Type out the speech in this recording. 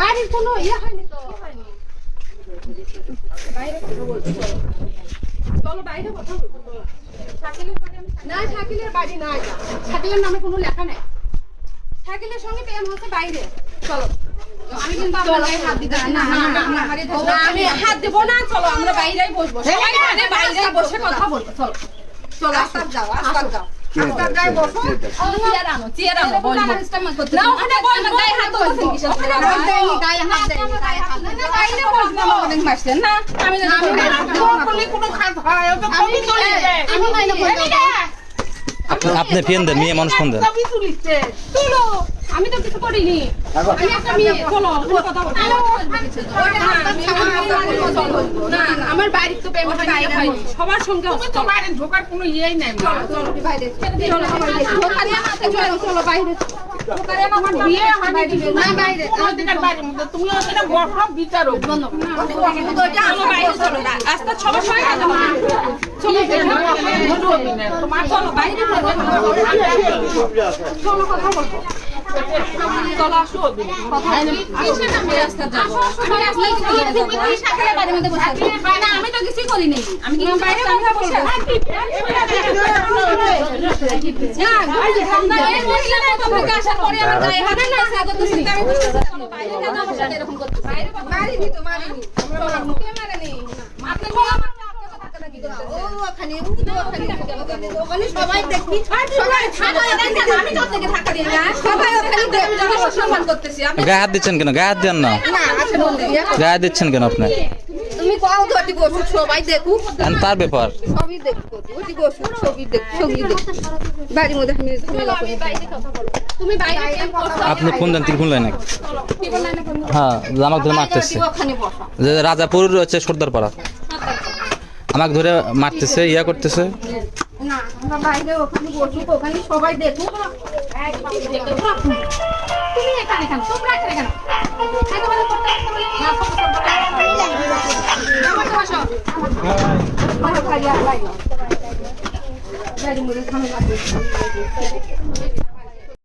বাড়ির কোনো ইয়ে হয়নি তো, চলো বাইরে কথা বলবো। না শাকিলের বাড়ি না, এটা শাকিলের নামে কোনো লেখা নাই। শাকিলের সঙ্গে প্রেম হচ্ছে বাইরে। চলো আমি কিন্তু হাত দিতে না, আমি হাত দেবো না। চলো আমরা বাইরেই বসবো, সবাই বাইরে বসে কথা বলবো। চলো চলো আস্তাব যাও, আস্তাব যাও, আস্তাব যাই বসো। চেয়ার আনো, চেয়ার আনো, বসবো না। ওখানে বসবো, গায়ে হাত দিচ্ছেন কিসের? গায়ে হাত দেন, গায়ে হাত দেন না, বাইরে বসবো। অনেক মারছেন না, আমি জানি কোনো খাত হয় তো কবি তুলিছে। আমি নাই না বলবো, আপনি ফোন দেন, মেয়ে মানুষ ফোন দেন। কবি তুলিছে তুলো, আমি তো কিছু করিনি। আমি একটা মেয়ে, চলো কথা বলবো। না আমার বাড়ির তো প্রেম হয়নি, সবার সঙ্গে তো বাইরে ঢোকার কোনো ইয়েই নাই। চলো চলো বাইরে, চলো চলো বাইরে। আমার বিয়ে হয়নি না, বাইরে ওদিকের বাড়ির মধ্যে তুমি ওখানে বসো, বিচারো বন্ধ। চলো বাইরে, চলো আস্তে সবার সঙ্গে কথা বলবো। চলো তোমার চলো বাইরে, চলো কথা বলবো। চলো আসো, আমি তো কিছুই করিনি। আমি বাইরে আসার পরে আমার গায়ে হাত না সবাই দেখি, গায়ে হাত দিচ্ছেন কেন? গায়ে হাত দেন না, গায়ে দিচ্ছেন কেন আপনি? তুমি কও ধটি বসু, সবাই দেখুক, তার ব্যাপার সবই দেখুক, ওটি বসু ছবি দেখ, ছবি দেখ বাড়ির মধ্যে। তুমি বাইরে আপনি ফোন দেন, তীর ফোন লাইন। হ্যাঁ আমাকে ধরে মারতেছে, যে রাজাপুর রয়েছে সর্দারপাড়া, আমাকে ধরে মারতেছে, ইয়া করতেছে। না আমরা বাইরে ওখানে বসুক, ওখানে সবাই দেখুক। তুমি এখানে কেন? তোমরা এখানে কেন? আমার